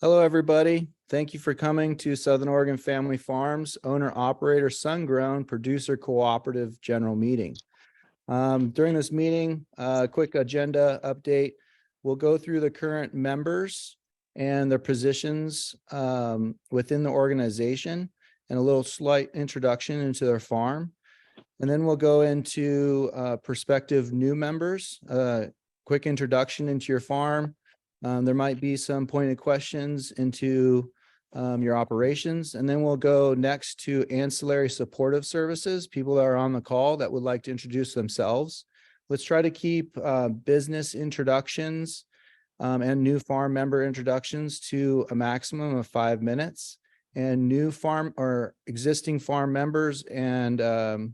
Hello, everybody. Thank you for coming to Southern Oregon Family Farms Owner-Operator Sun-Grown Producer Cooperative General Meeting. During this meeting, quick agenda update. We'll go through the current members and their positions within the organization and a little slight introduction into their farm. And then we'll go into prospective new members, quick introduction into your farm. There might be some pointed questions into your operations, and then we'll go next to ancillary supportive services, people that are on the call that would like to introduce themselves. Let's try to keep business introductions and new farm member introductions to a maximum of 5 minutes, and new farm or existing farm members and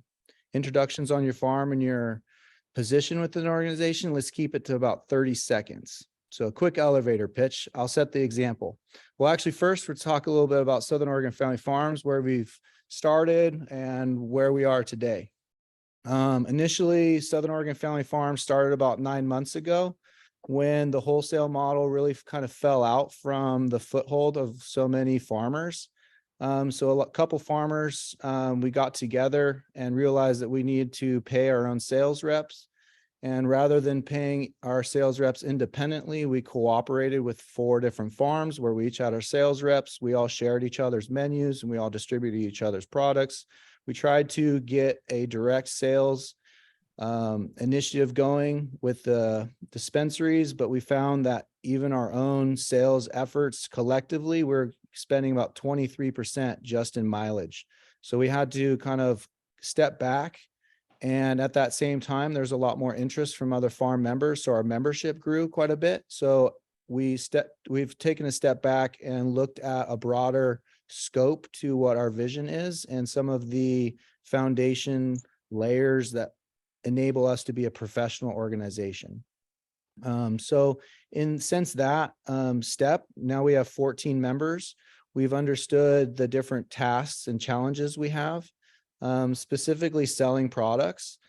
introductions on your farm and your position within the organization. Let's keep it to about 30 seconds. So a quick elevator pitch. I'll set the example. Well, actually, first, we'll talk a little bit about Southern Oregon Family Farms, where we've started and where we are today. Initially, Southern Oregon Family Farms started about 9 months ago when the wholesale model really kind of fell out from the foothold of so many farmers. So a couple farmers, we got together and realized that we needed to pay our own sales reps. And rather than paying our sales reps independently, we cooperated with 4 different farms where we each had our sales reps. We all shared each other's menus and we all distributed each other's products. We tried to get a direct sales initiative going with the dispensaries, but we found that even our own sales efforts collectively, we're spending about 23% just in mileage. So we had to kind of step back. And at that same time, there's a lot more interest from other farm members. So our membership grew quite a bit. So we've taken a step back and looked at a broader scope to what our vision is and some of the foundation layers that enable us to be a professional organization. So since that step, now we have 14 members. We've understood the different tasks and challenges we have. Specifically selling products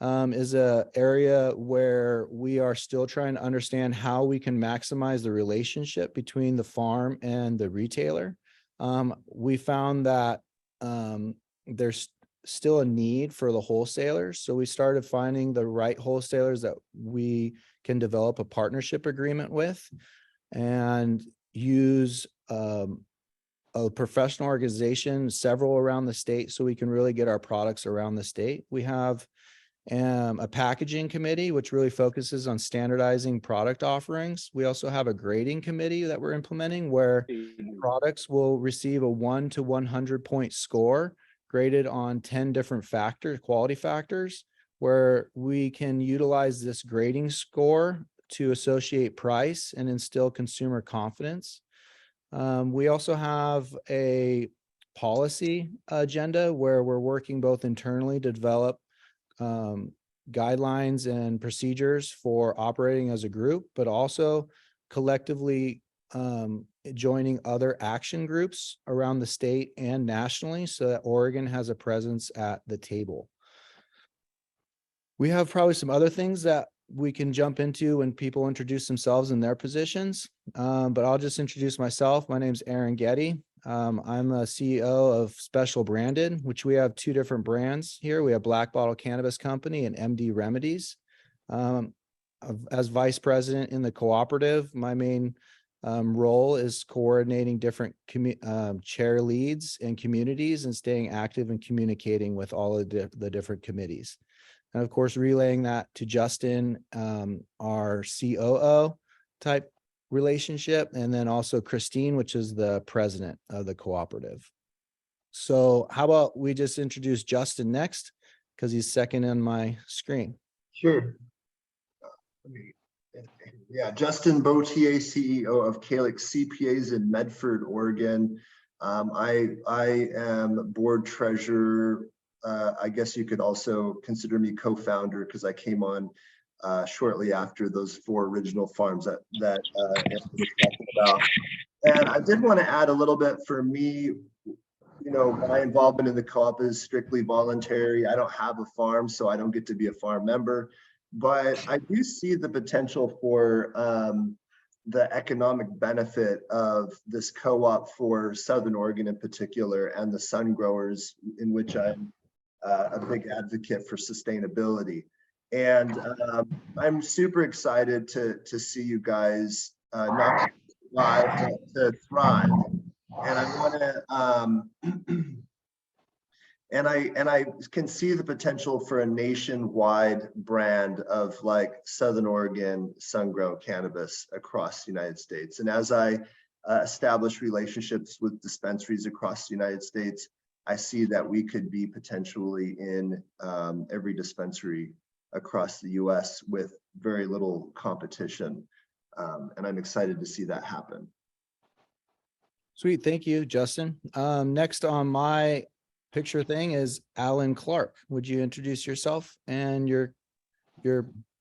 is an area where we are still trying to understand how we can maximize the relationship between the farm and the retailer. We found that there's still a need for the wholesalers. So we started finding the right wholesalers that we can develop a partnership agreement with and use a professional organization, several around the state, so we can really get our products around the state. We have a packaging committee, which really focuses on standardizing product offerings. We also have a grading committee that we're implementing where products will receive a 1 to 100 point score graded on 10 different quality factors, where we can utilize this grading score to associate price and instill consumer confidence. We also have a policy agenda where we're working both internally to develop guidelines and procedures for operating as a group, but also collectively joining other action groups around the state and nationally so that Oregon has a presence at the table. We have probably some other things that we can jump into when people introduce themselves and their positions. But I'll just introduce myself. My name's Aaron Getty. I'm the CEO of Special Branded, which we have 2 different brands here. We have Black Bottle Cannabis Company and MD Remedies. As vice president in the cooperative, my main role is coordinating different chair leads and communities and staying active and communicating with all of the different committees. And of course, relaying that to Justin, our COO type relationship, and then also Christine, which is the president of the cooperative. So how about we just introduce Justin next, because he's second on my screen. Sure. Yeah, Justin Botier, CEO of Calyx CPAs in Medford, Oregon. I am board treasurer. I guess you could also consider me co-founder because I came on shortly after those 4 original farms that Anthony was talking about. And I did want to add a little bit for me. You know, my involvement in the co-op is strictly voluntary. I don't have a farm, so I don't get to be a farm member. But I do see the potential for the economic benefit of this co-op for Southern Oregon in particular, and the sun growers, in which I'm a big advocate for sustainability. And I'm super excited to see you guys not survive, but to thrive. And I want to and I can see the potential for a nationwide brand of like Southern Oregon sun-grown cannabis across the United States. And as I establish relationships with dispensaries across the United States, I see that we could be potentially in every dispensary across the US with very little competition. And I'm excited to see that happen. Sweet. Thank you, Justin. Next on my picture thing is Alan Clark. Would you introduce yourself and your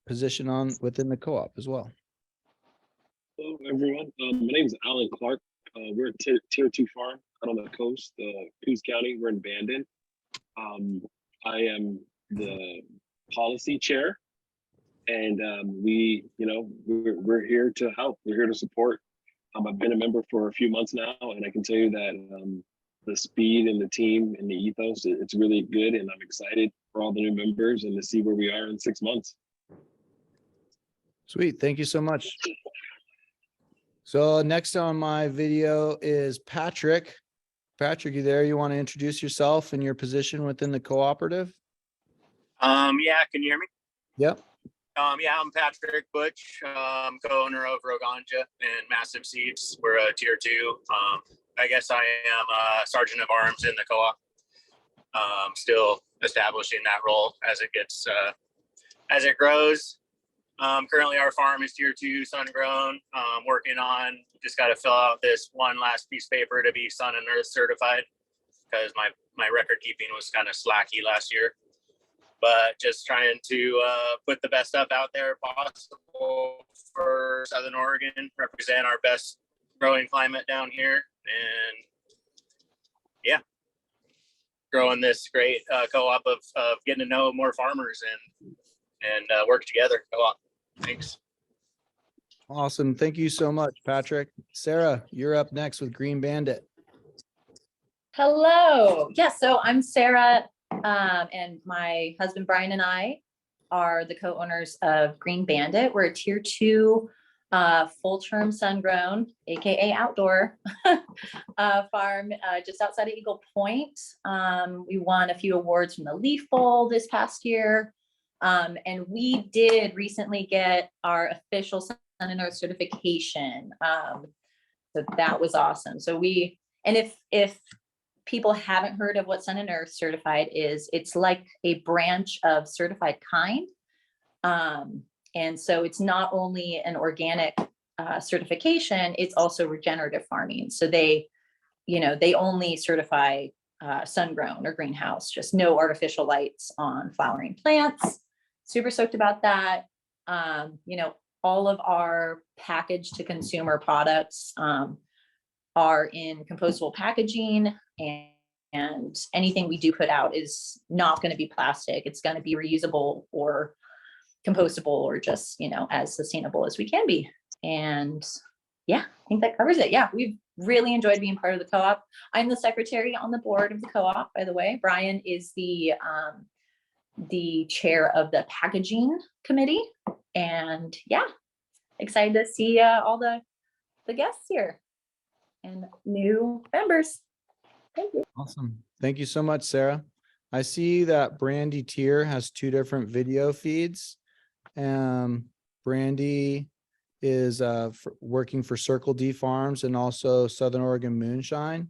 position within the co-op as well? Hello, everyone. My name is Alan Clark. We're a tier 2 farm out on the coast, Coos County. We're in Bandon. I am the policy chair, and we're here to help. We're here to support. I've been a member for a few months now, and I can tell you that the speed and the team and the ethos, it's really good, and I'm excited for all the new members and to see where we are in 6 months. Sweet. Thank you so much. So next on my video is Patrick. Patrick, you there? You want to introduce yourself and your position within the cooperative? Yeah, can you hear me? Yep. Yeah, I'm Patrick Butch, co-owner of Roganja and Massive Seeds. We're a tier 2. I guess I am a sergeant of arms in the co-op. Still establishing that role as it gets, as it grows. Currently our farm is tier 2 sun grown. Working on, just got to fill out this one last piece of paper to be Sun and Earth certified, because my record keeping was kind of slacky last year. But just trying to put the best stuff out there possible for Southern Oregon, represent our best growing climate down here, and yeah, growing this great co-op of getting to know more farmers and work together co-op. Thanks. Awesome. Thank you so much, Patrick. Sarah, you're up next with Green Bandit. Hello. Yes, so I'm Sarah, and my husband Brian and I are the co-owners of Green Bandit. We're a tier 2 full-term sun-grown, aka outdoor farm just outside of Eagle Point. We won a few awards from the Leaf Bowl this past year. And we did recently get our official Sun and Earth certification. So that was awesome. So if people haven't heard of what Sun and Earth certified is, it's like a branch of certified kind. And so it's not only an organic certification, it's also regenerative farming. So they only certify sun-grown or greenhouse, just no artificial lights on flowering plants. Super stoked about that. All of our packaged to consumer products are in compostable packaging, and anything we do put out is not going to be plastic. It's going to be reusable or compostable, or just, as sustainable as we can be. And yeah, I think that covers it. Yeah, we've really enjoyed being part of the co-op. I'm the secretary on the board of the co-op, by the way. Brian is the chair of the packaging committee. And yeah, excited to see all the guests here and new members. Thank you. Awesome. Thank you so much, Sarah. I see that Brandy Tier has 2 different video feeds. Brandy is working for Circle D Farms and also Southern Oregon Moonshine.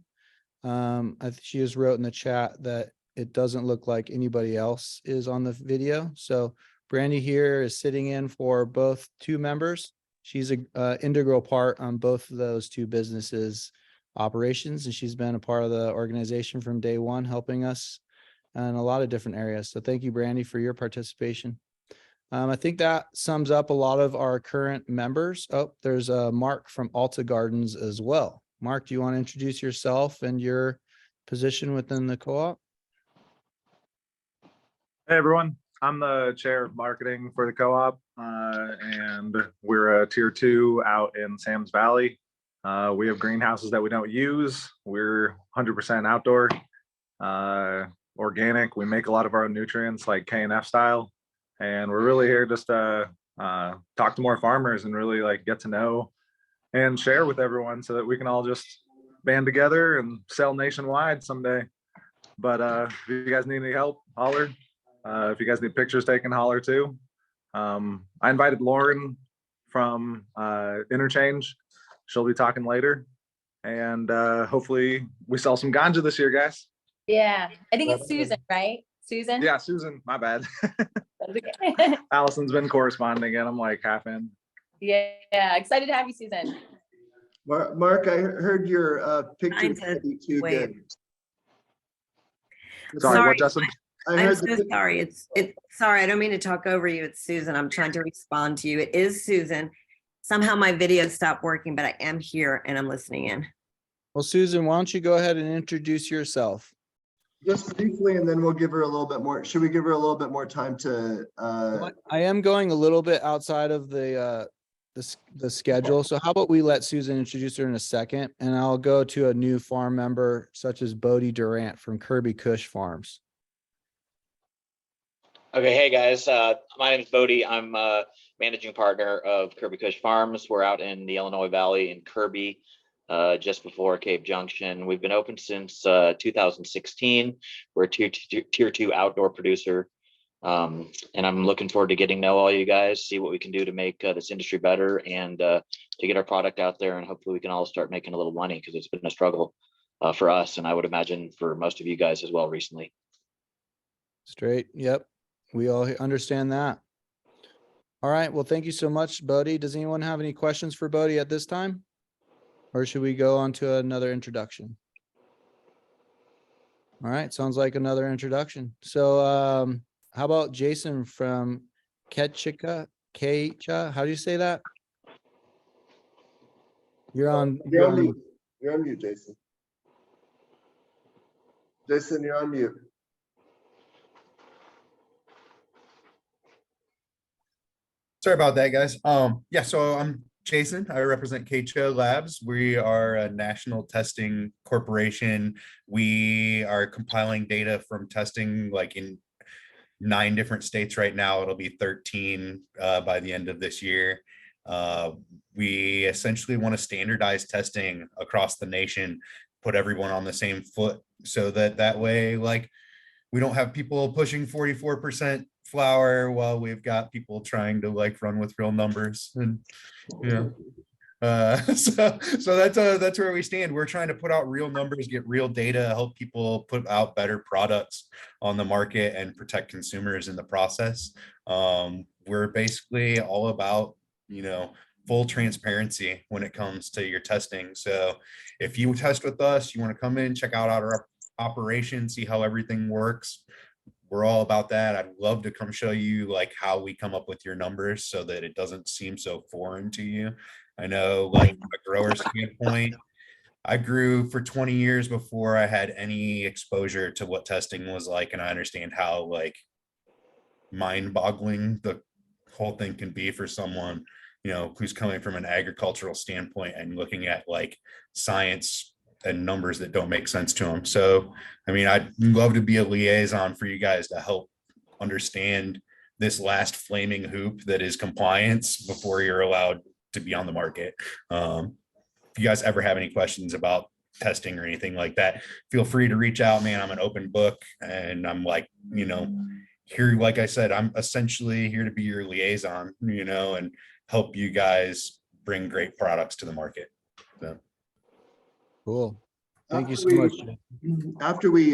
She just wrote in the chat that it doesn't look like anybody else is on the video. So Brandy here is sitting in for both 2 members. She's an integral part on both of those 2 businesses' operations, and she's been a part of the organization from day one, helping us in a lot of different areas. So thank you, Brandy, for your participation. I think that sums up a lot of our current members. Oh, there's Mark from Alta Gardens as well. Mark, do you want to introduce yourself and your position within the co-op? Hey everyone, I'm the chair of marketing for the co-op, and we're a tier 2 out in Sam's Valley. We have greenhouses that we don't use. We're 100% outdoor, organic. We make a lot of our own nutrients like K&F style. And we're really here just to talk to more farmers and really like get to know and share with everyone so that we can all just band together and sell nationwide someday. But if you guys need any help, holler. If you guys need pictures taken, holler too. I invited Lauren from Interchange. She'll be talking later. And hopefully we sell some ganja this year, guys. Yeah, I think it's Susan, right? Susan? Yeah, Susan, my bad. That's okay. Allison's been corresponding and I'm like half in. Yeah, excited to have you, Susan. Mark, I heard your picture. Trying to Too wait. good. Sorry, Sorry. what, Justin? I I'm heard so sorry. It's sorry. I don't mean to talk over you. It's Susan. I'm trying to respond to you. It is Susan. Somehow my video stopped working, but I am here and I'm listening in. Well, Susan, why don't you go ahead and introduce yourself? just briefly, and then we'll give her a little bit more. Should we give her a little bit more time to? I am going a little bit outside of the schedule. So how about we let Susan introduce her in a second, and I'll go to a new farm member such as Bodie Durant from Kirby Kush Farms. Okay, hey guys, my name is Bodie. I'm managing partner of Kirby Kush Farms. We're out in the Illinois Valley in Kirby, just before Cape Junction. We've been open since 2016. We're a tier 2 outdoor producer. And I'm looking forward to getting to know all you guys, see what we can do to make this industry better and to get our product out there. And hopefully we can all start making a little money, because it's been a struggle for us. And I would imagine for most of you guys as well recently. Straight. Yep. We all understand that. All right. Well, thank you so much, Bodie. Does anyone have any questions for Bodie at this time? Or should we go on to another introduction? All right. Sounds like another introduction. So how about Jason from Ketchica? How do you say that? You're on mute. You're on mute, Jason. Jason, you're on mute. Sorry about that, guys. Yeah, so I'm Jason. I represent KCHO Labs. We are a national testing corporation. We are compiling data from testing like in 9 different states right now. It'll be 13 by the end of this year. We essentially want to standardize testing across the nation, put everyone on the same foot, so that way, like, we don't have people pushing 44% flour while we've got people trying to like run with real numbers. And so that's where we stand. We're trying to put out real numbers, get real data, help people put out better products on the market and protect consumers in the process. We're basically all about, full transparency when it comes to your testing. So if you test with us, you want to come in, check out our operation, see how everything works, we're all about that. I'd love to come show you like how we come up with your numbers so that it doesn't seem so foreign to you. I know, like, from a grower standpoint, I grew for 20 years before I had any exposure to what testing was like, and I understand how like mind-boggling the whole thing can be for someone, who's coming from an agricultural standpoint and looking at like science and numbers that don't make sense to them. So, I mean, I'd love to be a liaison for you guys to help understand this last flaming hoop that is compliance before you're allowed to be on the market. If you guys ever have any questions about testing or anything like that, feel free to reach out, man. I'm an open book, and I'm like, here, like I said, I'm essentially here to be your liaison, and help you guys bring great products to the market. So. Cool. Thank you so much. After we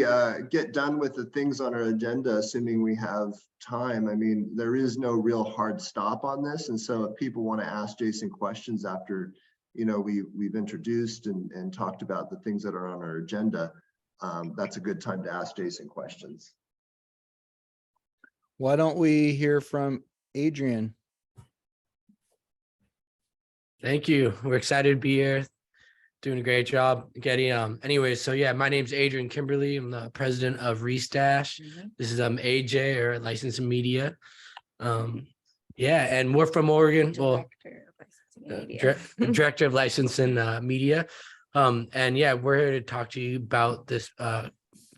get done with the things on our agenda, assuming we have time, I mean, there is no real hard stop on this. And so if people want to ask Jason questions after, we've introduced and talked about the things that are on our agenda, that's a good time to ask Jason questions. Why don't we hear from Adrian? Thank you. We're excited to be here Doing a great job, Getty. Anyways, so yeah, my name's Adrian Kimberly. I'm the president of Restash. This is AJ, or Licensed Media. Yeah, and we're from Oregon. Well, director of licensing media. And yeah, we're here to talk to you about this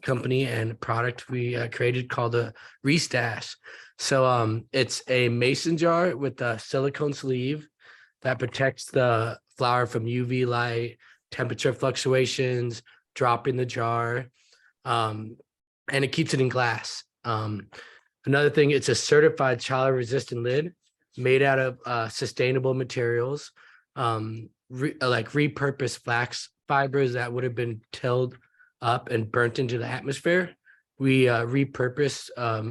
company and product we created called a Restash. So it's a mason jar with a silicone sleeve that protects the flower from UV light, temperature fluctuations, drop in the jar, and it keeps it in glass. Another thing, it's a certified child resistant lid made out of sustainable materials, like repurposed flax fibers that would have been tilled up and burnt into the atmosphere. We repurpose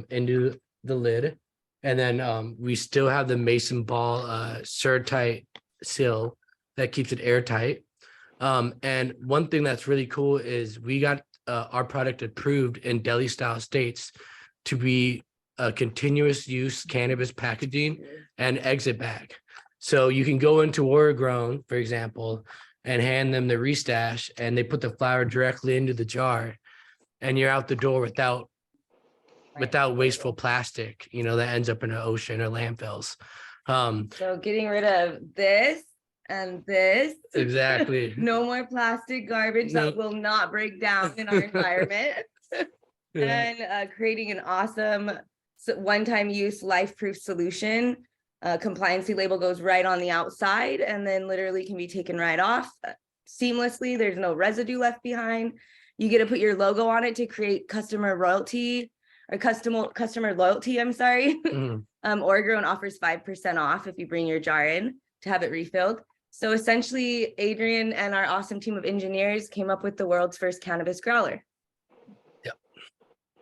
into the lid, and then we still have the mason ball Surtight seal that keeps it airtight. And one thing that's really cool is we got our product approved in deli style states to be a continuous use cannabis packaging and exit bag. So you can go into Oregon, for example, and hand them the Restash, and they put the flower directly into the jar, and you're out the door without wasteful plastic, that ends up in an ocean or landfills. So getting rid of this and this. Exactly. No more plastic garbage No. that will not break down in our environment. Yeah. And creating an awesome one-time use life-proof solution. Compliancy label goes right on the outside and then literally can be taken right off seamlessly. There's no residue left behind. You get to put your logo on it to create customer loyalty. I'm sorry. Oregon offers 5% off if you bring your jar in to have it refilled. So essentially, Adrian and our awesome team of engineers came up with the world's first cannabis growler.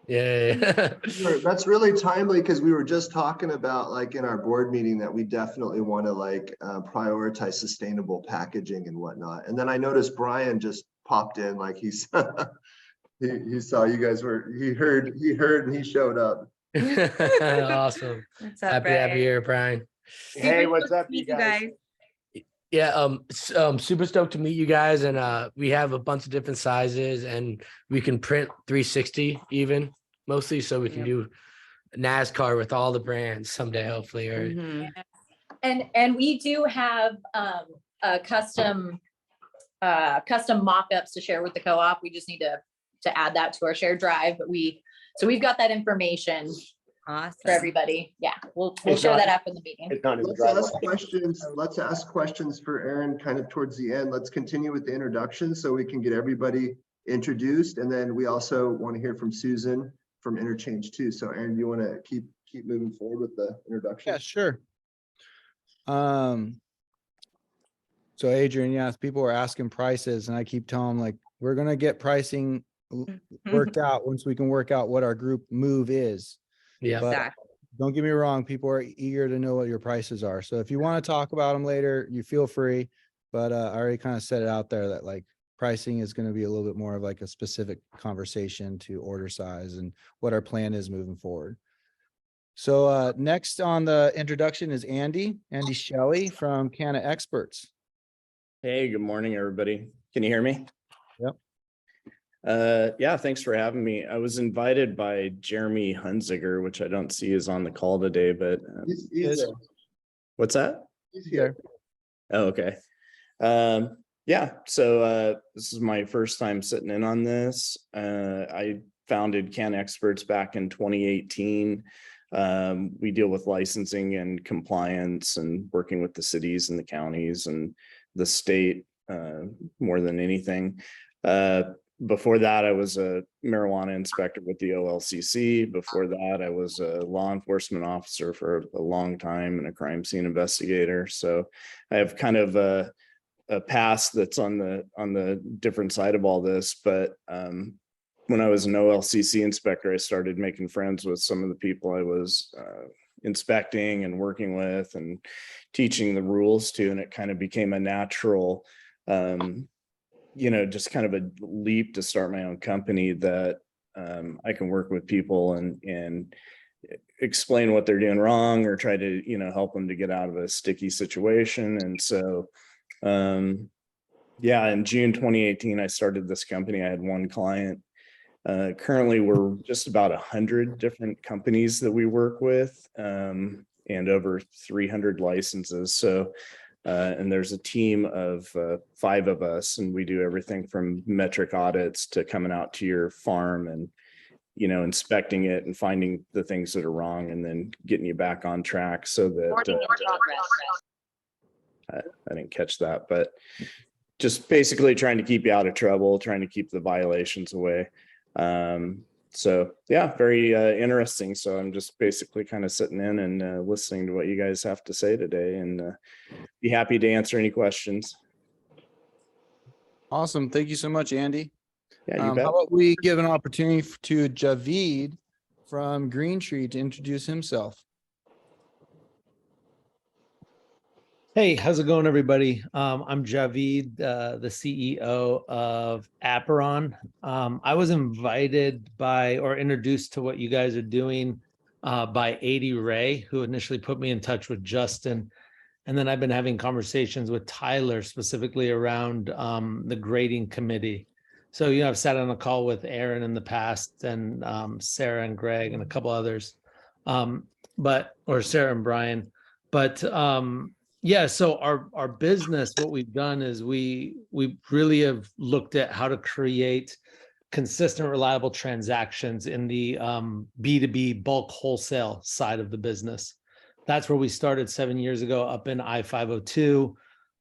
Yeah. Sure, that's really timely because we were just talking about, like, in our board meeting that we definitely want to prioritize sustainable packaging and whatnot. And then I noticed Brian just popped in, like he saw you guys he heard and he showed up. Awesome. What's up, Happy to have you Brian? here, Brian. Hey, what's up, you Meet you guys? Yeah, super stoked to meet you guys, and we have a bunch of different sizes, and we can print 360 even, mostly, so we can do NASCAR with all the brands someday, hopefully. Or Mhm. And we do have custom mock-ups to share with the co-op. We just need to add that to our shared drive, but we've got that information Awesome. for everybody. Yeah, we'll It's share not- that after the meeting. It's not in the Let's driveway. ask questions for Aaron kind of towards the end. Let's continue with the introduction so we can get everybody introduced. And then we also want to hear from Susan from Interchange too. So Aaron, do you want to keep moving forward with the introduction? Yeah, sure. So Adrian, yes, people are asking prices, and I keep telling them, like, we're gonna get pricing worked out once we can work out what our group move is. yeah, But Exactly. don't get me wrong, people are eager to know what your prices are. So if you want to talk about them later, you feel free. But I already kind of set it out there that, like, pricing is going to be a little bit more of like a specific conversation to order size and what our plan is moving forward. So next on the introduction is Andy Shelley from Canna Experts. Hey, good morning, everybody. Can you hear me? Yep. Yeah, thanks for having me. I was invited by Jeremy Hunziger, which I don't see is on the call today, but He's there. what's that? He's here. Oh, okay. Yeah, so this is my first time sitting in on this. I founded Canna Experts back in 2018. We deal with licensing and compliance and working with the cities and the counties and the state more than anything. Before that, I was a marijuana inspector with the OLCC. Before that, I was a law enforcement officer for a long time and a crime scene investigator. So I have kind of a past that's on the different side of all this. But when I was an OLCC inspector, I started making friends with some of the people I was inspecting and working with and teaching the rules to, and it kind of became a natural just kind of a leap to start my own company that I can work with people and explain what they're doing wrong or try to, help them to get out of a sticky situation. And so Yeah, in June 2018, I started this company. I had one client. Currently, we're just about 100 different companies that we work with, and over 300 licenses. So, and there's a team of 5 of us, and we do everything from metric audits to coming out to your farm and, you know, inspecting it and finding the things that are wrong and then getting you back on track so that I didn't catch that, but just basically trying to keep you out of trouble, trying to keep the violations away. So yeah, very interesting. So I'm just basically kind of sitting in and listening to what you guys have to say today, and be happy to answer any questions. Awesome. Thank you so much, Andy. Yeah, you How bet. about we give an opportunity to Javid from Green Tree to introduce himself? Hey, how's it going, everybody? I'm Javid, the CEO of Aperon. I was invited by or introduced to what you guys are doing by AD Ray, who initially put me in touch with Justin. And then I've been having conversations with Tyler specifically around the grading committee. So, you know, I've sat on a call with Aaron in the past and Sarah and Greg and a couple others, or Sarah and Brian. But yeah, so our business, what we've done is we really have looked at how to create consistent, reliable transactions in the B2B bulk wholesale side of the business. That's where we started 7 years ago up in I-502.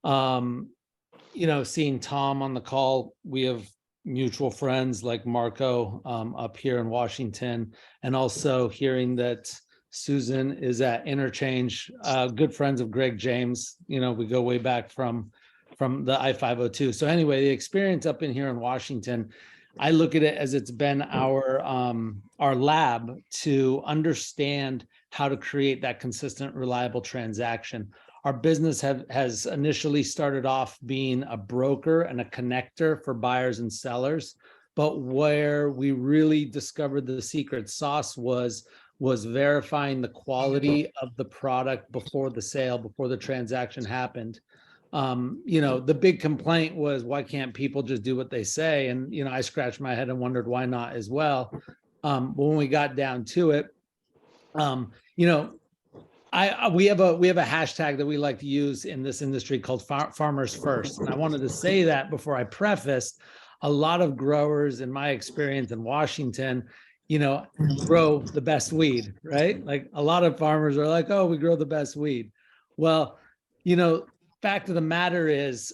You know, seeing Tom on the call, we have mutual friends like Marco up here in Washington, and also hearing that Susan is at Interchange, good friends of Greg James. You know, we go way back from the I-502. So anyway, the experience up in here in Washington, I look at it as it's been our lab to understand how to create that consistent, reliable transaction. Our business has initially started off being a broker and a connector for buyers and sellers, but where we really discovered the secret sauce was verifying the quality of the product before the sale, before the transaction happened. You know, the big complaint was, why can't people just do what they say? And, you know, I scratched my head and wondered why not as well. But when we got down to it, you know, we have a hashtag that we like to use in this industry called Farmers First. And I wanted to say that before I prefaced, a lot of growers, in my experience in Washington, you know, grow the best weed, right? Like a lot of farmers are like, oh, we grow the best weed. Well, you know, fact of the matter is,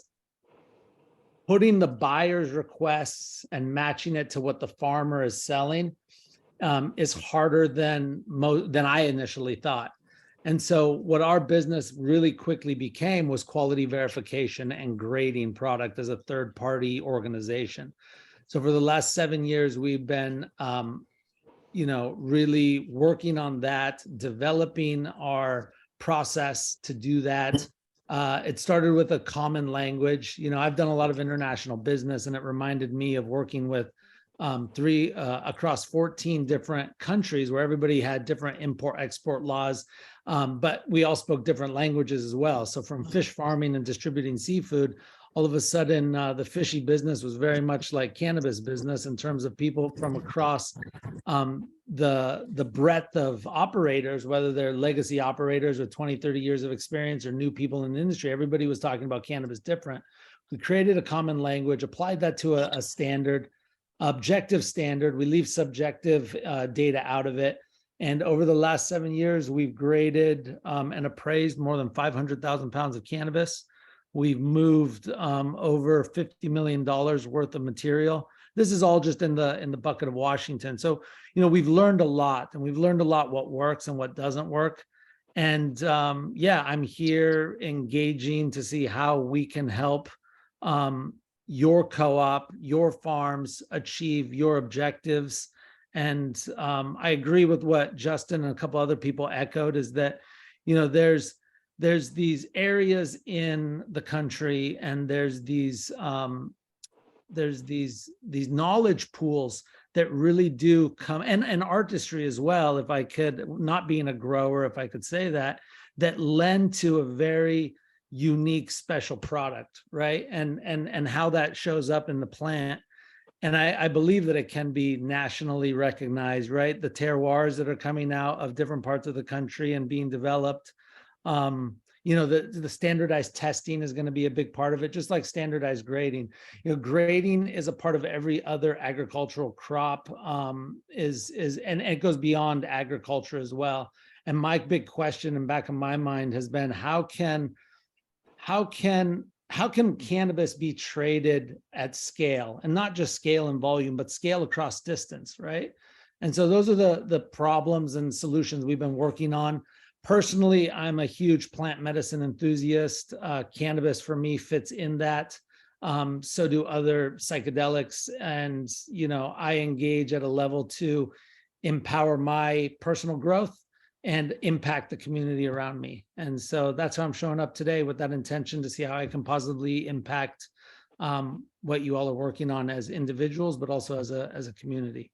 putting the buyer's requests and matching it to what the farmer is selling is harder than I initially thought. And so what our business really quickly became was quality verification and grading product as a third-party organization. So for the last 7 years, we've been you know, really working on that, developing our process to do that. It started with a common language. You know, I've done a lot of international business, and it reminded me of working with across 14 different countries where everybody had different import-export laws, but we all spoke different languages as well. So from fish farming and distributing seafood, all of a sudden the fishy business was very much like cannabis business in terms of people from across the breadth of operators, whether they're legacy operators with 20, 30 years of experience or new people in the industry. Everybody was talking about cannabis different. We created a common language, applied that to a standard, objective standard. We leave subjective data out of it. And over the last 7 years, we've graded and appraised more than 500,000 pounds of cannabis. We've moved over $50 million worth of material. This is all just in the bucket of Washington. So, you know, we've learned a lot, and we've learned a lot what works and what doesn't work. And yeah, I'm here engaging to see how we can help your co-op, your farms achieve your objectives. And I agree with what Justin and a couple other people echoed, is that, you know, there's these areas in the country, and there's these knowledge pools that really do come, and artistry as well, if I could, not being a grower, if I could say that lend to a very unique special product, right? And how that shows up in the plant. And I believe that it can be nationally recognized, right? The terroirs that are coming out of different parts of the country and being developed. The standardized testing is going to be a big part of it, just like standardized grading. Grading is a part of every other agricultural crop, and it goes beyond agriculture as well. And my big question in back of my mind has been, how can cannabis be traded at scale, and not just scale and volume, but scale across distance, right? And so those are the problems and solutions we've been working on. Personally, I'm a huge plant medicine enthusiast. Cannabis for me fits in that. So do other psychedelics. And, I engage at a level to empower my personal growth and impact the community around me. And so that's how I'm showing up today, with that intention to see how I can positively impact what you all are working on as individuals, but also as a community.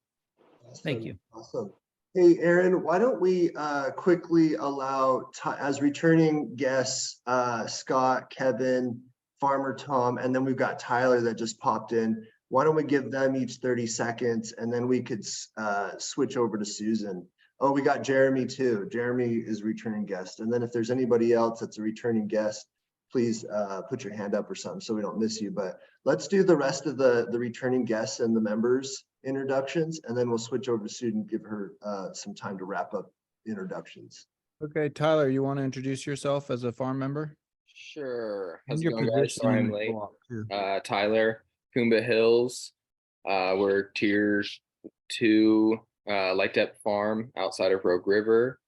Thank you. Awesome. Hey, Aaron, why don't we quickly allow, as returning guests, Scott, Kevin, Farmer Tom, and then we've got Tyler that just popped in. Why don't we give them each 30 seconds, and then we could switch over to Susan. Oh, we got Jeremy too. Jeremy is returning guest. And then if there's anybody else that's a returning guest, please put your hand up or something so we don't miss you. But let's do the rest of the returning guests and the members introductions, and then we'll switch over to Susan, give her some time to wrap up introductions. Okay, Tyler, you want to introduce yourself as a farm member? Sure. And How's it your going, guys? position Sorry in I'm the late. co-op, too. Tyler, Coomba Hills. We're tier 2 Light Depth farm outside of Rogue River.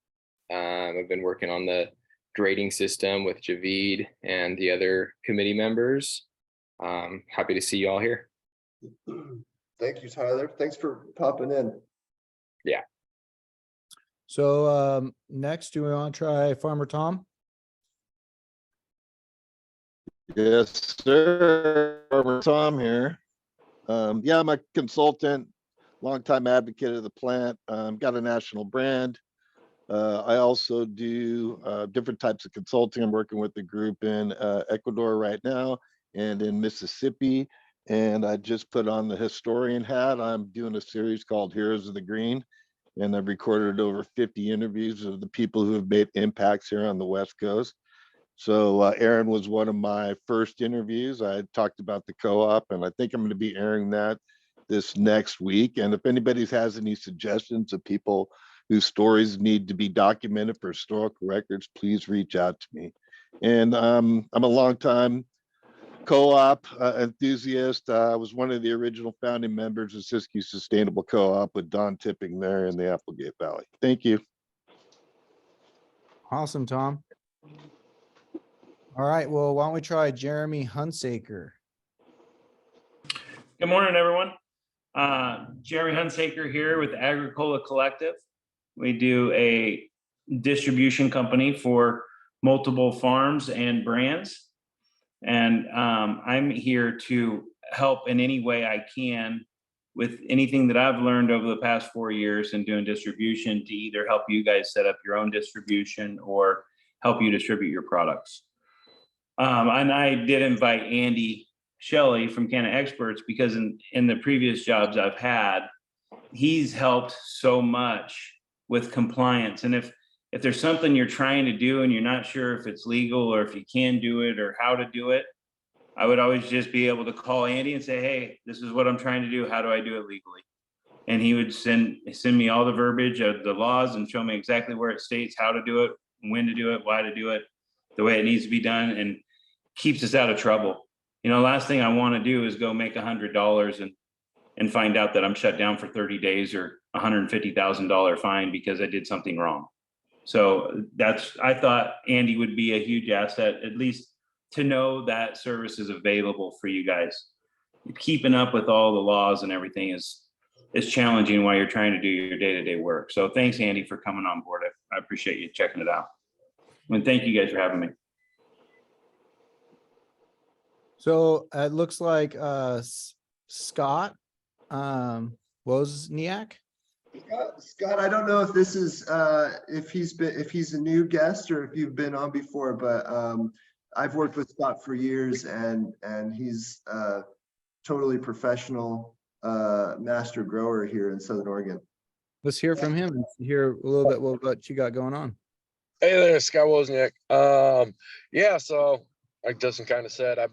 I've been working on the grading system with Javid and the other committee members. Happy to see you all here. Thank you, Tyler. Thanks for popping in. Yeah. So next, do we want to try Farmer Tom? Yes, sir. Farmer Tom here. Yeah, I'm a consultant, longtime advocate of the plant. Got a national brand. I also do different types of consulting. I'm working with the group in Ecuador right now and in Mississippi. And I just put on the historian hat. I'm doing a series called Heroes of the Green. And I've recorded over 50 interviews of the people who have made impacts here on the West Coast. So Aaron was one of my first interviews. I talked about the co-op, and I think I'm going to be airing that this next week. And if anybody has any suggestions of people whose stories need to be documented for historical records, please reach out to me. And I'm a longtime co-op enthusiast. I was one of the original founding members of Siskiyou Sustainable Co-op with Don Tipping there in the Applegate Valley. Thank you. Awesome, Tom. All right, well, why don't we try Jeremy Hunsaker? Good morning, everyone. Jeremy Hunsaker here with Agricola Collective. We do a distribution company for multiple farms and brands. And I'm here to help in any way I can with anything that I've learned over the past 4 years in doing distribution, to either help you guys set up your own distribution or help you distribute your products. And I did invite Andy Shelley from Canna Experts because in the previous jobs I've had, he's helped so much with compliance. And if there's something you're trying to do and you're not sure if it's legal or if you can do it or how to do it, I would always just be able to call Andy and say, hey, this is what I'm trying to do. How do I do it legally? And he would send me all the verbiage of the laws and show me exactly where it states how to do it, when to do it, why to do it, the way it needs to be done, and keeps us out of trouble. Last thing I want to do is go make $100 and find out that I'm shut down for 30 days or $150,000 fine because I did something wrong. So I thought Andy would be a huge asset, at least to know that service is available for you guys. Keeping up with all the laws and everything is challenging while you're trying to do your day-to-day work. So thanks, Andy, for coming on board. I appreciate you checking it out. And thank you guys for having me. So it looks like Scott Wozniak. Scott, I don't know if this is if he's a new guest or if you've been on before, but I've worked with Scott for years, and he's totally professional master grower here in Southern Oregon. Let's hear from him and hear a little bit what you got going on. Hey there, Scott Wozniak. Yeah, so like Justin kind of said, I've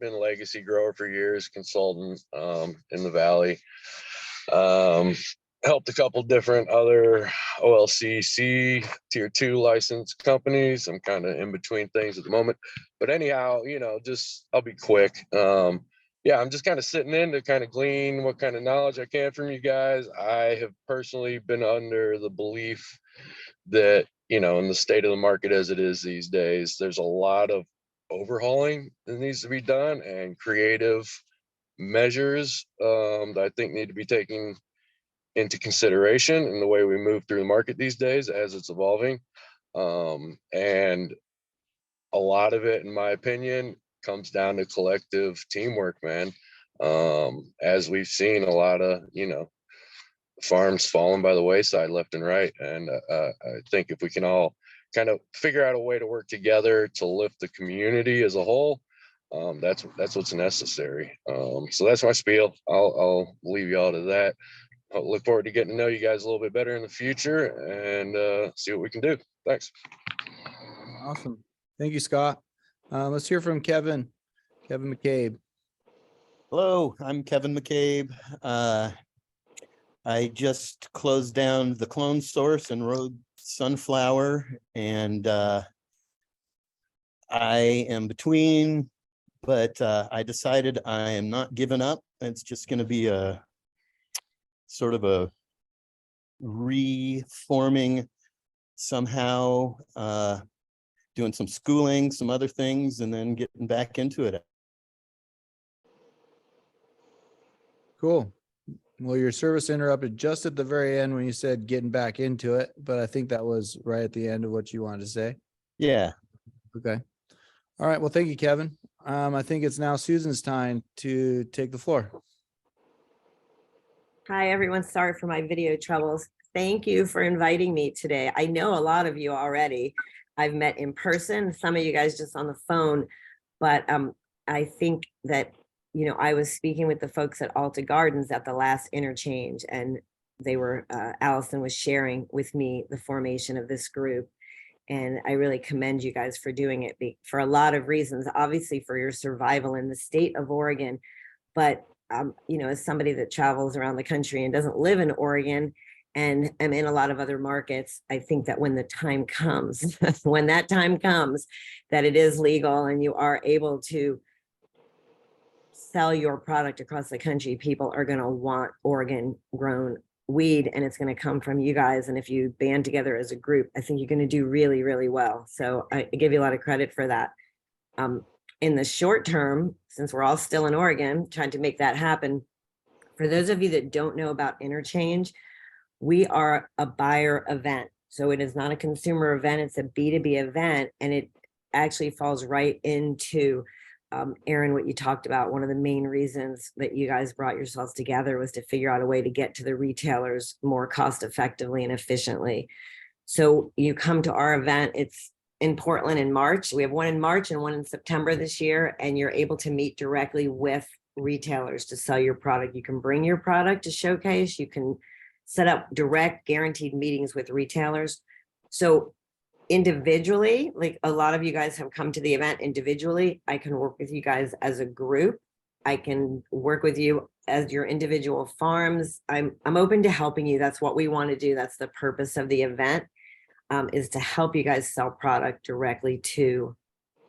been a legacy grower for years, consultant in the Valley. Helped a couple different other OLCC tier 2 licensed companies. I'm kind of in between things at the moment, but anyhow, just I'll be quick. Yeah, I'm just kind of sitting in to kind of glean what kind of knowledge I can from you guys. I have personally been under the belief that, in the state of the market as it is these days, there's a lot of overhauling that needs to be done and creative measures that I think need to be taken into consideration in the way we move through the market these days as it's evolving. And a lot of it, in my opinion, comes down to collective teamwork, man. As we've seen a lot of, farms falling by the wayside left and right. And I think if we can all kind of figure out a way to work together to lift the community as a whole, that's what's necessary. So that's my spiel. I'll leave y'all to that. I'll look forward to getting to know you guys a little bit better in the future and see what we can do. Thanks. Awesome. Thank you, Scott. Let's hear from Kevin McCabe. Hello, I'm Kevin McCabe. I just closed down the Clone Source and Road Sunflower, and I am between, but I decided I am not giving up. It's just going to be a sort of a reforming somehow, doing some schooling, some other things, and then getting back into it. Cool. Well, your service interrupted just at the very end when you said getting back into it, but I think that was right at the end of what you wanted to say. Yeah. Okay. All right. Well, thank you, Kevin. I think it's now Susan's time to take the floor. Hi, everyone. Sorry for my video troubles. Thank you for inviting me today. I know a lot of you already. I've met in person, some of you guys just on the phone, but I think that I was speaking with the folks at Alta Gardens at the last interchange, and they were, Allison was sharing with me the formation of this group. And I really commend you guys for doing it for a lot of reasons, obviously for your survival in the state of Oregon. But, as somebody that travels around the country and doesn't live in Oregon and am in a lot of other markets, I think that when the time comes, when that time comes, that it is legal and you are able to sell your product across the country, people are going to want Oregon grown weed, and it's going to come from you guys. And if you band together as a group, I think you're going to do really, really well. So I give you a lot of credit for that. In the short term, since we're all still in Oregon, trying to make that happen. For those of you that don't know about Interchange, we are a buyer event. So it is not a consumer event, it's a B2B event. And it actually falls right into Aaron, what you talked about. One of the main reasons that you guys brought yourselves together was to figure out a way to get to the retailers more cost effectively and efficiently. So you come to our event, it's in Portland in March. We have one in March and one in September this year, and you're able to meet directly with retailers to sell your product. You can bring your product to showcase, you can set up direct guaranteed meetings with retailers. So individually, like a lot of you guys have come to the event individually, I can work with you guys as a group. I can work with you as your individual farms. I'm open to helping you. That's what we want to do. That's the purpose of the event, is to help you guys sell product directly to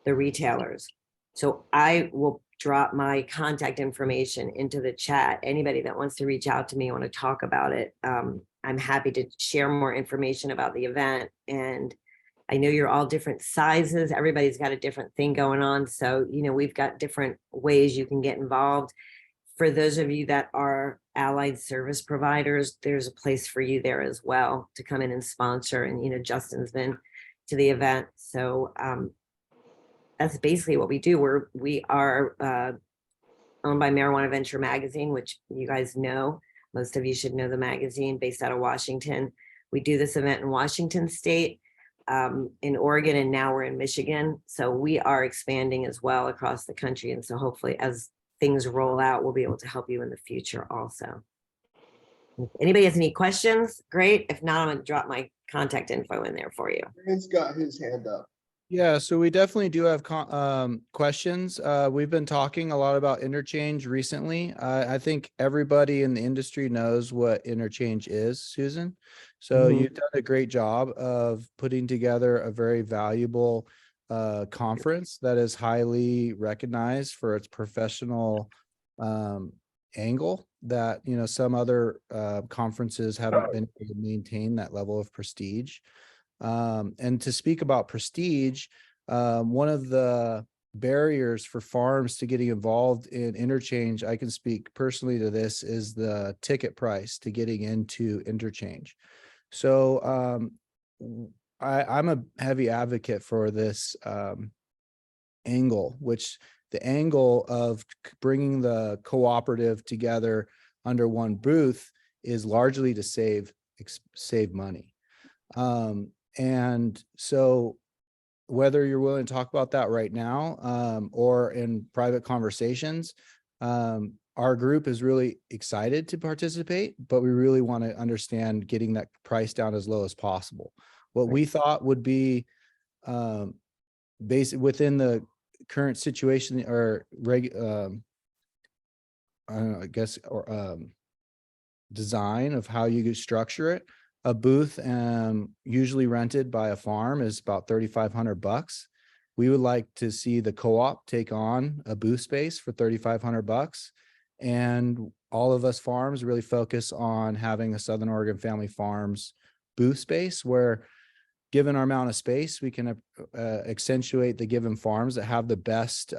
the retailers. So I will drop my contact information into the chat. Anybody that wants to reach out to me, want to talk about it, I'm happy to share more information about the event. And I know you're all different sizes. Everybody's got a different thing going on. So, we've got different ways you can get involved. For those of you that are allied service providers, there's a place for you there as well to come in and sponsor. And, Justin's been to the event. So that's basically what we do. We are owned by Marijuana Venture Magazine, which you guys know. Most of you should know the magazine, based out of Washington. We do this event in Washington State. in Oregon, and now we're in Michigan. So we are expanding as well across the country. And so hopefully as things roll out, we'll be able to help you in the future also. If anybody has any questions, great. If not, I'm going to drop my contact info in there for you. Brian's got his hand up. Yeah, so we definitely do have questions. We've been talking a lot about interchange recently. I think everybody in the industry knows what interchange is, Susan. So Mhm. you've done a great job of putting together a very valuable conference that is highly recognized for its professional angle that, you know, some other conferences haven't been able to maintain that level of prestige. And to speak about prestige, one of the barriers for farms to getting involved in interchange, I can speak personally to this, is the ticket price to getting into interchange. So I'm a heavy advocate for this angle, which the angle of bringing the cooperative together under one booth is largely to save money. And so whether you're willing to talk about that right now or in private conversations, our group is really excited to participate, but we really want to understand getting that price down as low as possible. What we thought would be basic within the current situation or I guess, or design of how you could structure it. A booth usually rented by a farm is about $3,500. We would like to see the co-op take on a booth space for $3,500. And all of us farms really focus on having a Southern Oregon Family Farms booth space where, given our amount of space, we can accentuate the given farms that have the best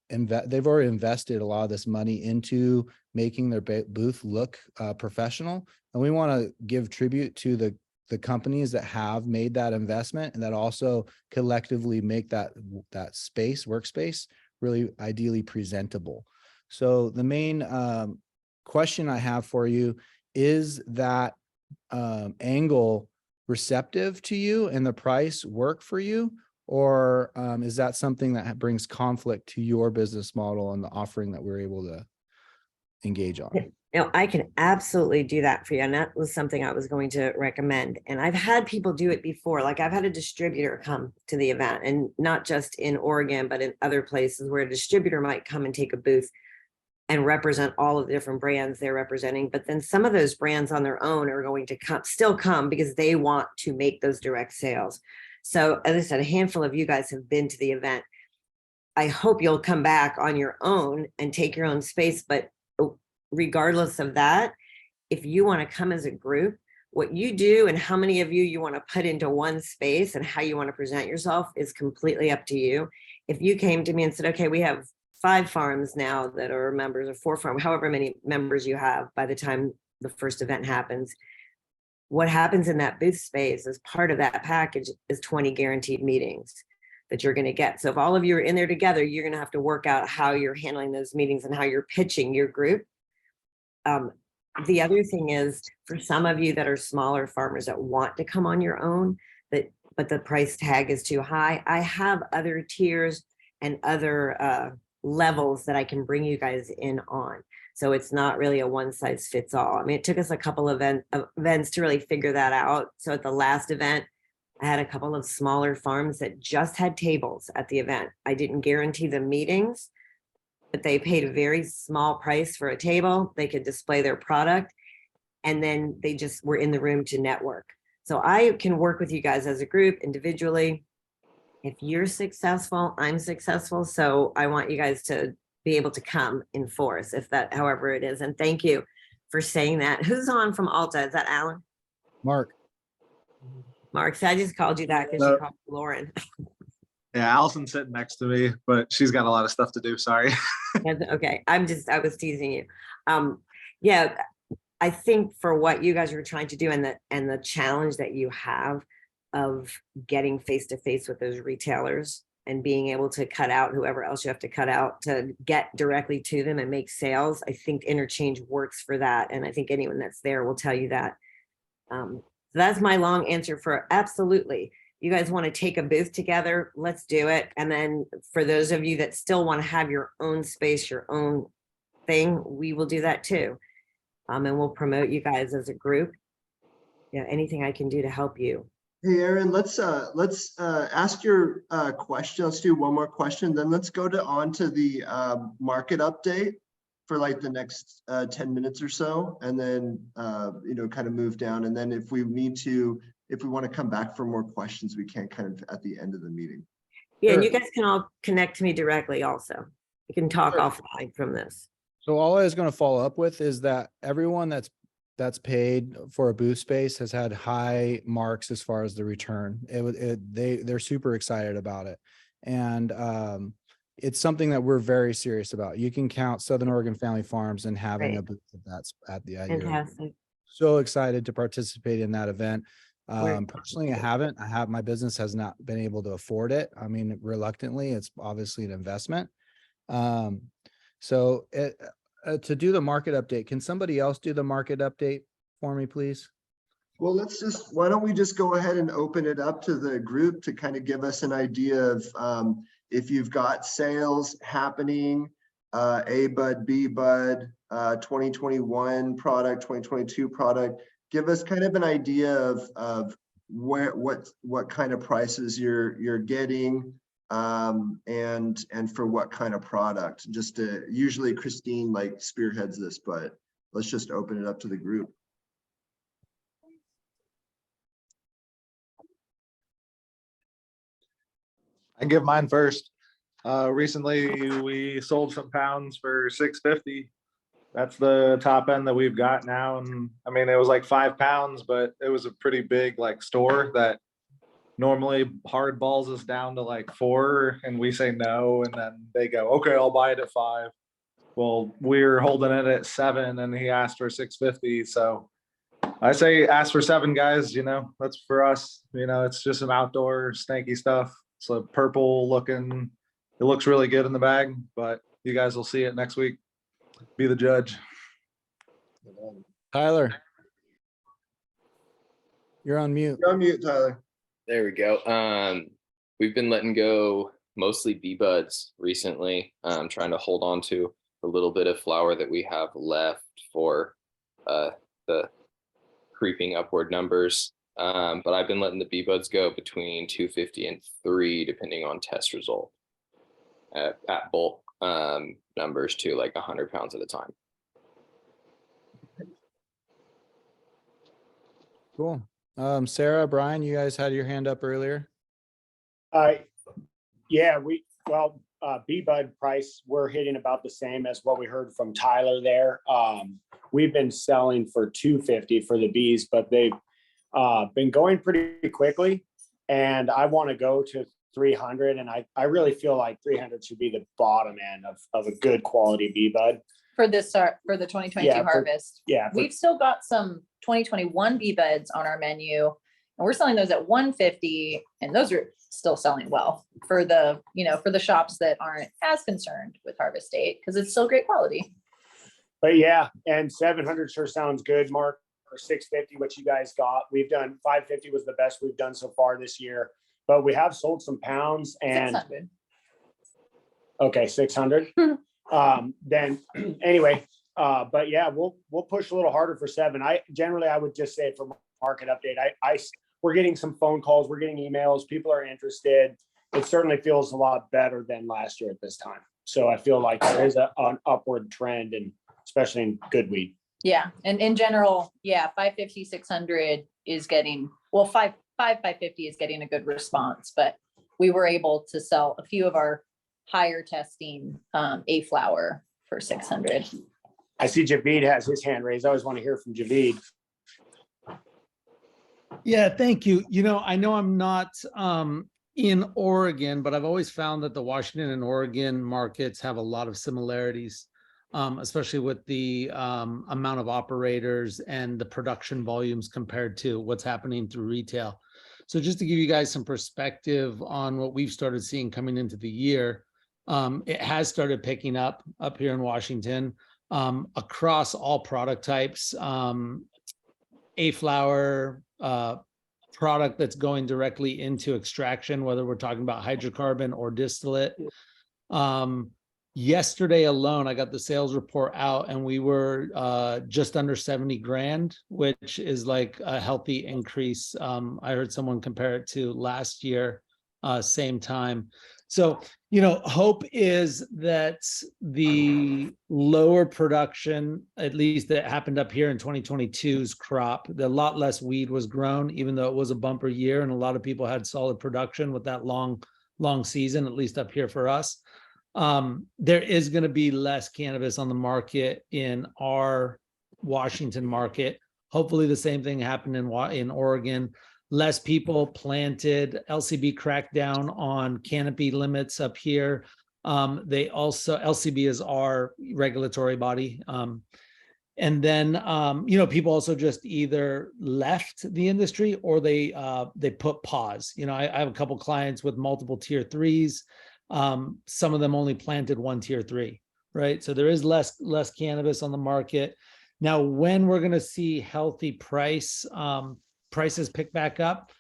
they've already invested a lot of this money into making their booth look professional. And we want to give tribute to the companies that have made that investment and that also collectively make that workspace really ideally presentable. So the main question I have for you is that angle receptive to you and the price work for you? Or is that something that brings conflict to your business model and the offering that we're able to engage on? No, I can absolutely do that for you. And that was something I was going to recommend. And I've had people do it before. Like I've had a distributor come to the event, and not just in Oregon, but in other places where a distributor might come and take a booth and represent all of the different brands they're representing. But then some of those brands on their own are going to still come because they want to make those direct sales. So as I said, a handful of you guys have been to the event. I hope you'll come back on your own and take your own space. But regardless of that, if you want to come as a group, what you do and how many of you want to put into one space and how you want to present yourself is completely up to you. If you came to me and said, okay, we have 5 farms now that are members, or 4 farms, however many members you have by the time the first event happens, what happens in that booth space as part of that package is 20 guaranteed meetings that you're going to get. So if all of you are in there together, you're going to have to work out how you're handling those meetings and how you're pitching your group. The other thing is, for some of you that are smaller farmers that want to come on your own, but the price tag is too high, I have other tiers and other levels that I can bring you guys in on. So it's not really a one size fits all. I mean, it took us a couple of events to really figure that out. So at the last event, I had a couple of smaller farms that just had tables at the event. I didn't guarantee them meetings, but they paid a very small price for a table. They could display their product, and then they just were in the room to network. So I can work with you guys as a group, individually. If you're successful, I'm successful. So I want you guys to be able to come in force, if that, however it is. And thank you for saying that. Who's on from Alta? Is that Alan? Mark. Mark, so I just called you that because you called Lauren. Yeah, Allison's sitting next to me, but she's got a lot of stuff to do. Sorry. Okay, I was teasing you. Yeah, I think for what you guys are trying to do and the challenge that you have of getting face to face with those retailers and being able to cut out whoever else you have to cut out to get directly to them and make sales, I think interchange works for that. And I think anyone that's there will tell you that. So that's my long answer for absolutely. You guys want to take a booth together, let's do it. And then for those of you that still want to have your own space, your own thing, we will do that too. And we'll promote you guys as a group. Yeah, anything I can do to help you. Hey, Aaron, let's ask your question. Let's do one more question, then let's go on to the market update for like the next 10 minutes or so, and then kind of move down. And then if we need to, if we want to come back for more questions, we can kind of at the end of the meeting. Yeah, Sure. and you guys can all connect to me directly also. You can talk Sure. offline from this. So all I was going to follow up with is that everyone that's paid for a booth space has had high marks as far as the return. They're super excited about it. And it's something that we're very serious about. You can count Southern Oregon Family Farms and having a Right. booth that's at the Fantastic. so excited to participate in that event. We're- Personally, my business has not been able to afford it. I mean, reluctantly, it's obviously an investment. So to do the market update, can somebody else do the market update for me, please? Well, why don't we just go ahead and open it up to the group to kind of give us an idea of if you've got sales happening, A bud, B bud, 2021 product, 2022 product. Give us kind of an idea of what kind of prices you're getting, and for what kind of product. Just usually Christine like spearheads this, but let's just open it up to the group. I can give mine first. Recently, we sold some pounds for $6.50. That's the top end that we've got now. And I mean, it was like 5 pounds, but it was a pretty big like store that normally hard balls us down to like 4, and we say no, and then they go, okay, I'll buy it at 5. Well, we're holding it at 7 and he asked for $6.50. So I say ask for 7, guys. That's for us. It's just some outdoor stanky stuff. It's a purple looking, it looks really good in the bag, but you guys will see it next week. Be the judge. Tyler, you're on mute. You're on mute, Tyler. There we go. We've been letting go mostly bee buds recently. Trying to hold on to a little bit of flower that we have left for the creeping upward numbers. But I've been letting the bee buds go between 250 and 3, depending on test result at bulk numbers to like 100 pounds at a time. Cool. Sarah, Brian, you guys had your hand up earlier. Yeah, bee bud price, we're hitting about the same as what we heard from Tyler there. We've been selling for $250 for the bees, but they've been going pretty quickly, and I want to go to 300, and I really feel like 300 should be the bottom end of a good quality bee bud. For the 2022 harvest. We've still got some 2021 bee buds on our menu, and we're selling those at 150, and those are still selling well for the shops that aren't as concerned with harvest date, because it's still great quality. But yeah, and 700 sure sounds good, Mark, or 650, what you guys got. We've done 550 was the best we've done so far this year, but we have sold some pounds. And 600. Okay, 600. Then anyway, but yeah, we'll push a little harder for 7. I would just say for market update, we're getting some phone calls, we're getting emails, people are interested. It certainly feels a lot better than last year at this time. So I feel like there is an upward trend, and especially in good weed. Yeah, and in general, 550, 600 is getting, 550 is getting a good response, but we were able to sell a few of our higher testing A flower for 600. I see Javid has his hand raised. I always want to hear from Javid. Yeah, thank you. I know I'm not in Oregon, but I've always found that the Washington and Oregon markets have a lot of similarities, especially with the amount of operators and the production volumes compared to what's happening through retail. So just to give you guys some perspective on what we've started seeing coming into the year, it has started picking up here in Washington across all product types. a flower product that's going directly into extraction, whether we're talking about hydrocarbon or distillate. Yesterday alone, I got the sales report out and we were just under 70 grand, which is like a healthy increase. I heard someone compare it to last year, same time. So, you know, hope is that the lower production, at least that happened up here in 2022's crop, a lot less weed was grown, even though it was a bumper year and a lot of people had solid production with that long season, at least up here for us. There is going to be less cannabis on the market in our Washington market. Hopefully the same thing happened in Oregon. Less people planted. LCB cracked down on canopy limits up here. They also, LCB is our regulatory body. And then, you know, people also just either left the industry or they put pause. You know, I have a couple clients with multiple tier 3s. Some of them only planted one tier 3, right? So there is less cannabis on the market. Now, when we're going to see healthy prices pick back up,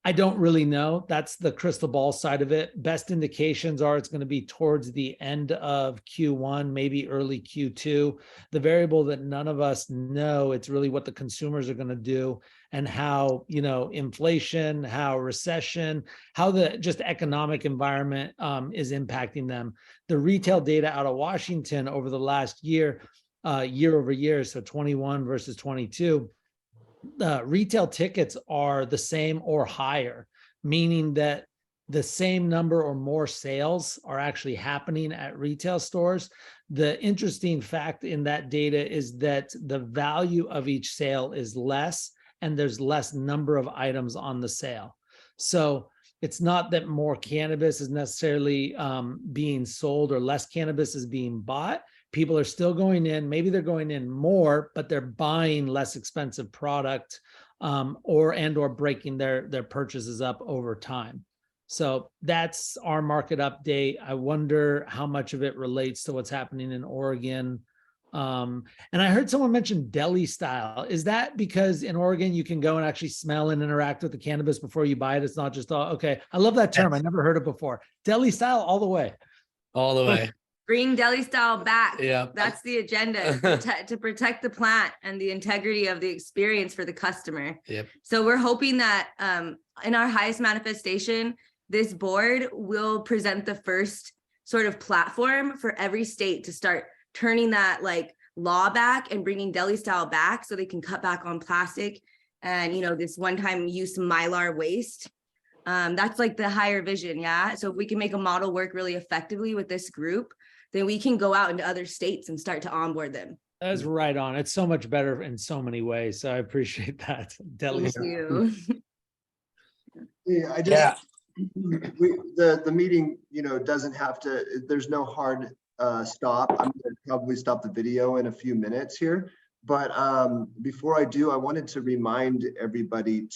I don't really know. That's the crystal ball side of it. Best indications are it's going to be towards the end of Q1, maybe early Q2. The variable that none of us know, it's really what the consumers are going to do and how, you know, inflation, how recession, how the just economic environment is impacting them. The retail data out of Washington over the last year, year over year, so 21 versus 22, retail tickets are the same or higher, meaning that the same number or more sales are actually happening at retail stores. The interesting fact in that data is that the value of each sale is less and there's less number of items on the sale. So it's not that more cannabis is necessarily being sold or less cannabis is being bought. People are still going in, maybe they're going in more, but they're buying less expensive product or breaking their purchases up over time. So that's our market update. I wonder how much of it relates to what's happening in Oregon. And I heard someone mention deli style. Is that because in Oregon you can go and actually smell and interact with the cannabis before you buy it? It's not just, okay, I love that term. I never heard it before. Deli style all the way. All the way. Bring deli style back. Yeah. That's the agenda, to protect the plant and the integrity of the experience for the customer. Yep. So we're hoping that in our highest manifestation, this board will present the first sort of platform for every state to start turning that like law back and bringing deli style back so they can cut back on plastic and, you know, this one-time use Mylar waste. That's like the higher vision. Yeah. So if we can make a model work really effectively with this group, then we can go out into other states and start to onboard them. That's right on. It's so much better in so many ways. So I appreciate that. Deli. Thank you. Yeah, I just, the meeting, you know, doesn't have to, there's no hard stop. I'm gonna probably stop the video in a few minutes here. But before I do, I wanted to remind everybody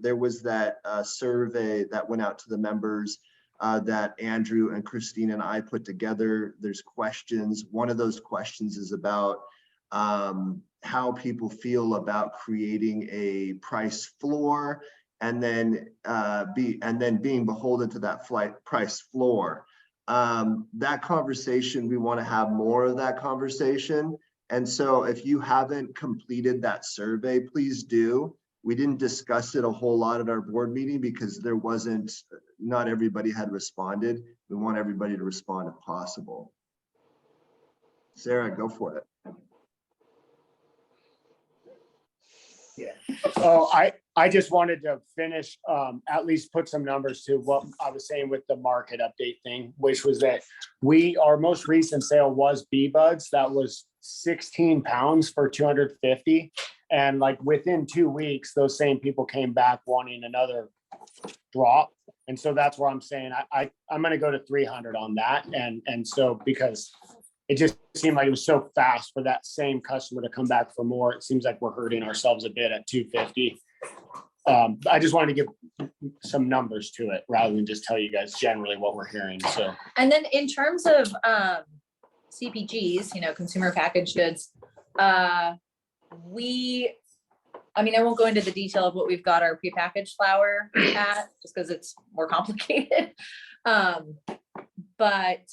there was that survey that went out to the members that Andrew and Christine and I put together. There's questions. One of those questions is about how people feel about creating a price floor and then being beholden to that price floor. That conversation, we want to have more of that conversation. And so if you haven't completed that survey, please do. We didn't discuss it a whole lot at our board meeting because not everybody had responded. We want everybody to respond if possible. Sarah, go for it. Yeah. Oh, I just wanted to finish, at least put some numbers to what I was saying with the market update thing, which was that our most recent sale was bee buds. That was 16 pounds for 250. And like within 2 weeks, those same people came back wanting another drop. And so that's where I'm saying I'm going to go to 300 on that. And so because it just seemed like it was so fast for that same customer to come back for more, it seems like we're hurting ourselves a bit at 250. I just wanted to give some numbers to it rather than just tell you guys generally what we're hearing. So, and then in terms of CPGs, you know, consumer packaged goods, we I mean, I won't go into the detail of what we've got our prepackaged flour at, just because it's more complicated. But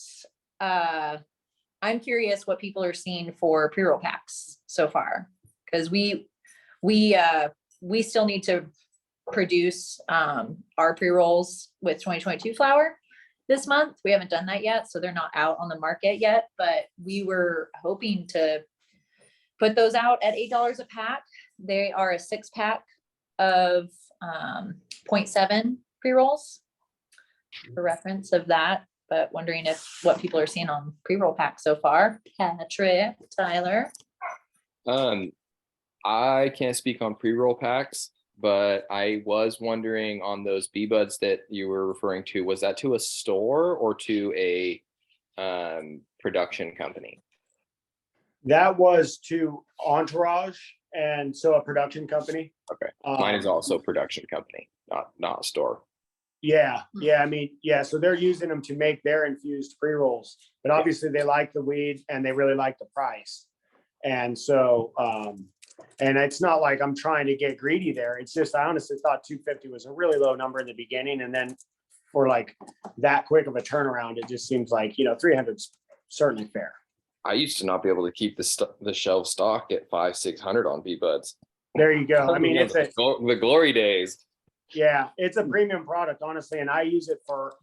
I'm curious what people are seeing for pre-roll packs so far, because we still need to produce our pre-rolls with 2022 flour this month. We haven't done that yet, so they're not out on the market yet, but we were hoping to put those out at $8 a pack. They are a 6-pack of 0.7 pre-rolls for reference of that, but wondering what people are seeing on pre-roll packs so far. Patrick, Tyler. I can't speak on pre-roll packs, but I was wondering on those B-buds that you were referring to, was that to a store or to a production company? That was to Entourage, and so a production company. Okay, mine is also production company, not a store. Yeah, I mean, yeah, so they're using them to make their infused pre-rolls, but obviously they like the weed and they really like the price. And so, and it's not like I'm trying to get greedy there. It's just, I honestly thought 250 was a really low number in the beginning. And then for like that quick of a turnaround, it just seems like, 300's certainly fair. I used to not be able to keep the shelf stock at 500-600 on B-buds. There you go. I mean, it's the glory days. Yeah, it's a premium product, honestly, and we use it for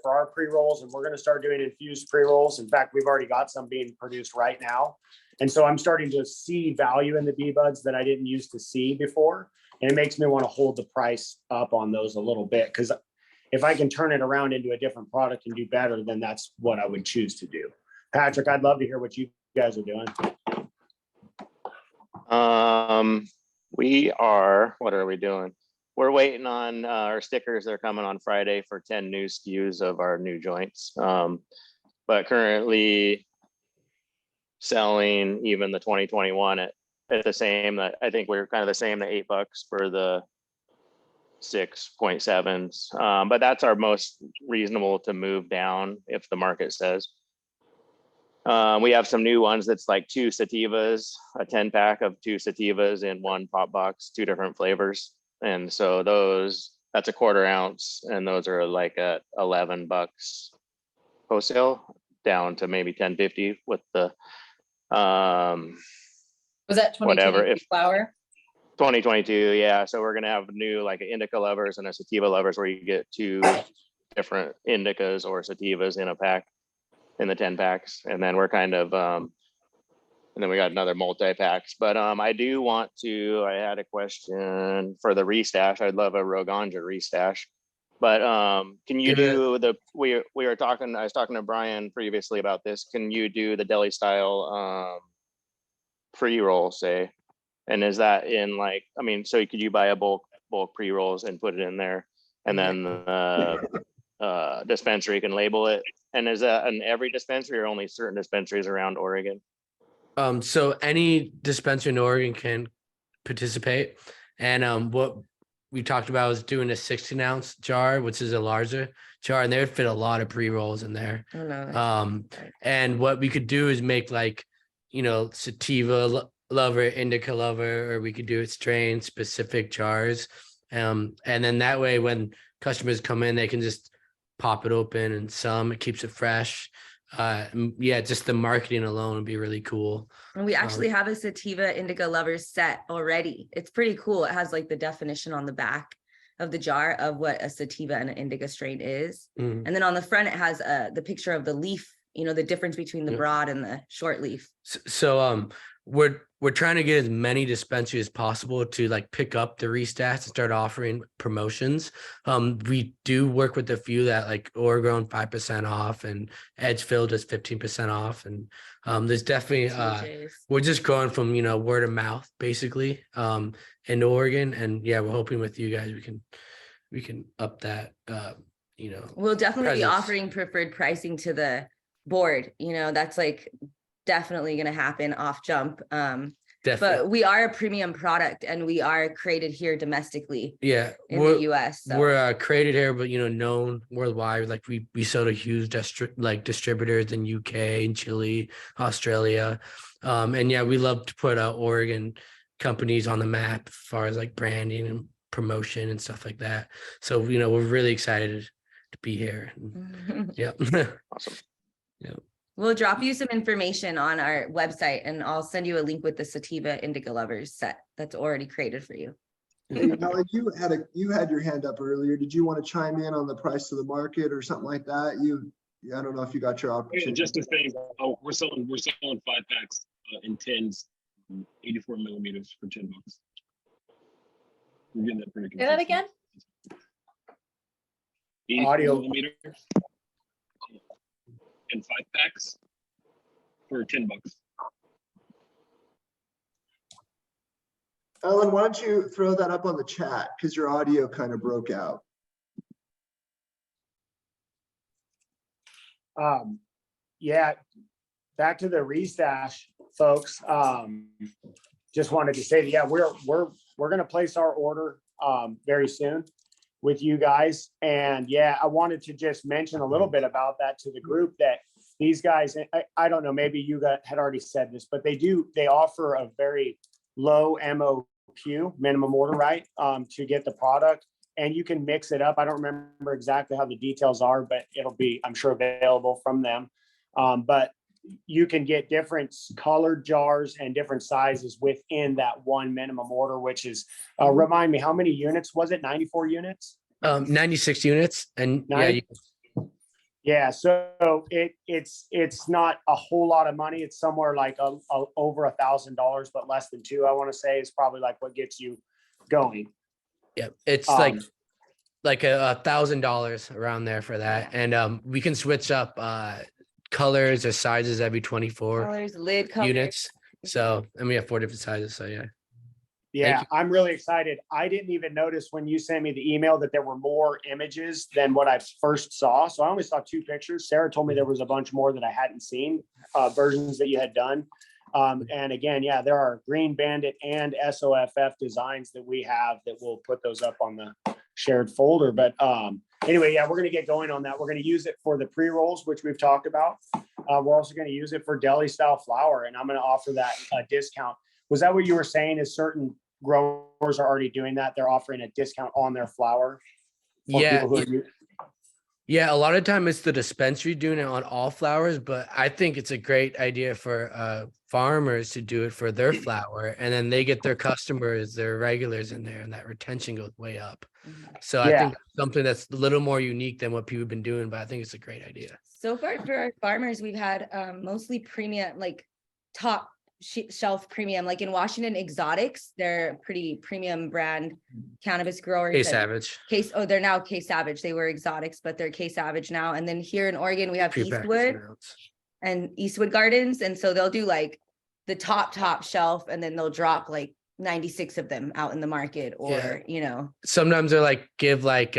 our pre-rolls, and we're going to start doing infused pre-rolls. In fact, we've already got some being produced right now. And so I'm starting to see value in the B-buds that I didn't used to see before. And it makes me want to hold the price up on those a little bit, because if I can turn it around into a different product and do better, then that's what I would choose to do. Patrick, I'd love to hear what you guys are doing. What are we doing? We're waiting on our stickers. They're coming on Friday for 10 new SKUs of our new joints. But currently selling even the 2021 at the same, I think we're kind of the same, the $8 for the 6.7s. But that's our most reasonable to move down if the market says. We have some new ones that's like 2 sativas, a 10-pack of 2 sativas in 1 pop box, 2 different flavors. And so that's a 1/4 ounce, and those are like at $11 wholesale, down to maybe $10.50 with the Was that 2022 flour? 2022, yeah. So we're gonna have new like indica lovers and a sativa lovers, where you get 2 different indicas or sativas in a pack, in the 10 packs, and then we're kind of and then we got another multi-packs. But I do want to, I had a question for the restash. I'd love a Roganja restash. But can you do we were talking, I was talking to Brian previously about this. Can you do the deli style pre-roll, say? And is that in like, I mean, so could you buy a bulk pre-rolls and put it in there, and then dispensary can label it? And is that in every dispensary or only certain dispensaries around Oregon? So any dispensary in Oregon can participate. And what we talked about was doing a 16-ounce jar, which is a larger jar, and they would fit a lot of pre-rolls in there. Oh, no. And what we could do is make like, sativa lover, indica lover, or we could do it strain specific jars. And then that way, when customers come in, they can just pop it open, and it keeps it fresh. Just the marketing alone would be really cool. And we actually have a sativa indica lovers set already. It's pretty cool. It has like the definition on the back of the jar of what a sativa and an indica strain is. And then on the front, it has the picture of the leaf, the difference between the broad and the short leaf. So we're trying to get as many dispensaries as possible to like pick up the restats and start offering promotions. We do work with a few that like Oregon 5% off, and Edgefield is 15% off. And there's definitely we're just growing from word of mouth basically in Oregon. And yeah, we're hoping with you guys we can up that We'll definitely be presence. offering preferred pricing to the board. That's like definitely going to happen off jump. But we are a premium product, and we are created here domestically. Yeah, in the US. So. We're created here, but known worldwide. Like we sell to huge distributors in UK and Chile, Australia, and yeah, we love to put Oregon companies on the map as far as like branding and promotion and stuff like that. So, we're really excited to be here. Yeah. Awesome. Yeah. We'll drop you some information on our website and I'll send you a link with the Sativa Indica Lovers set that's already created for you. Hey, Melanie, you had your hand up earlier. Did you want to chime in on the price of the market or something like that? I don't know if you got your Yeah, opportunity. just to say, we're selling 5-packs in 10s, 84 millimeters for $10. We're getting that pretty Say that consistent. again? 84 Audio. millimeter and 5-packs for $10. Ellen, why don't you throw that up on the chat because your audio kind of broke out. Yeah, back to the restash, folks. Just wanted to say that, yeah, we're gonna place our order very soon with you guys. And yeah, I wanted to just mention a little bit about that to the group, that these guys, I don't know, maybe you had already said this, but they offer a very low MOQ, minimum order, right? To get the product. And you can mix it up. I don't remember exactly how the details are, but it'll be, I'm sure, available from them. But you can get different colored jars and different sizes within that one minimum order, which is, remind me, how many units was it? 94 units? 96 units. And yeah, so it's not a whole lot of money. It's somewhere like over $1,000, but less than $2, I want to say, is probably like what gets you going. Yeah, it's like $1,000 around there for that. And we can switch up colors or sizes every 24 Colors, lid colors. units. So, and we have 4 different sizes. So yeah. Yeah, I'm really excited. I didn't even notice when you sent me the email that there were more images than what I first saw. So I only saw 2 pictures. Sarah told me there was a bunch more that I hadn't seen, versions that you had done. And again, yeah, there are Green Bandit and SOFF designs that we have that we'll put those up on the shared folder. But anyway, yeah, we're going to get going on that. We're going to use it for the pre-rolls, which we've talked about. We're also going to use it for deli style flour, and I'm going to offer that discount. Was that what you were saying, is certain growers are already doing that? They're offering a discount on their flour? Yeah. Yeah, a lot of time it's the dispensary doing it on all flowers, but I think it's a great idea for farmers to do it for their flour, and then they get their customers, their regulars in there, and that retention goes way up. So I think something that's a little more unique than what people have been doing, but I think it's a great idea. So far for our farmers, we've had mostly premium, like top shelf premium, like in Washington Exotics, they're pretty premium brand cannabis growers. K-Savage. They're now K-Savage. They were Exotics, but they're K-Savage now. And then here in Oregon, we have Eastwood and Eastwood Gardens. And so they'll do like the top shelf, and then they'll drop like 96 of them out in the market, or, Sometimes they're like, give like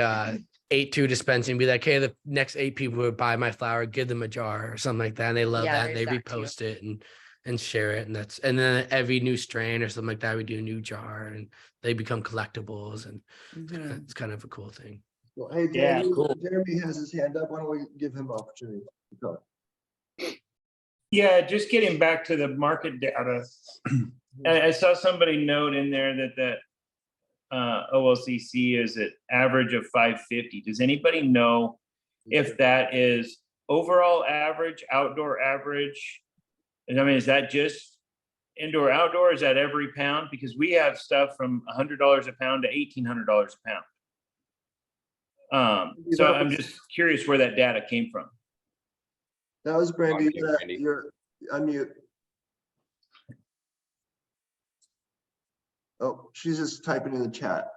8 to dispensing, be like, hey, the next 8 people would buy my flour, give them a jar or something like that. And they love that. And they repost it and share it. And then every new strain or something like that, we do a new jar, and they become collectibles, and it's kind of a cool thing. Well, hey, Jeremy, Jeremy has his hand up. Why don't we give him opportunity to go? Yeah, just getting back to the market data. I saw somebody note in there that the OLCC is at average of 550. Does anybody know if that is overall average, outdoor average? I mean, is that just indoor, outdoor? Is that every pound? Because we have stuff from $100 a pound to $1,800 a pound. So I'm just curious where that data came from. That was Brandy. You're unmute. Oh, she's just typing in the chat.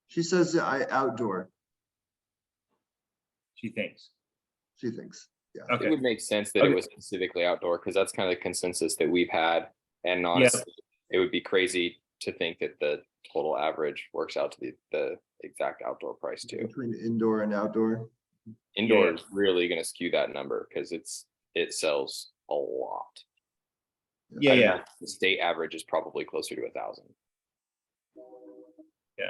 She says outdoor. She thinks. Yeah. Okay. It would make sense that it was specifically outdoor, because that's kind of the consensus that we've had. And honestly, it would be crazy to think that the total average works out to the exact outdoor price too. Between indoor and outdoor. Indoor is really going to skew that number because it sells a lot. Yeah. The state average is probably closer to 1,000.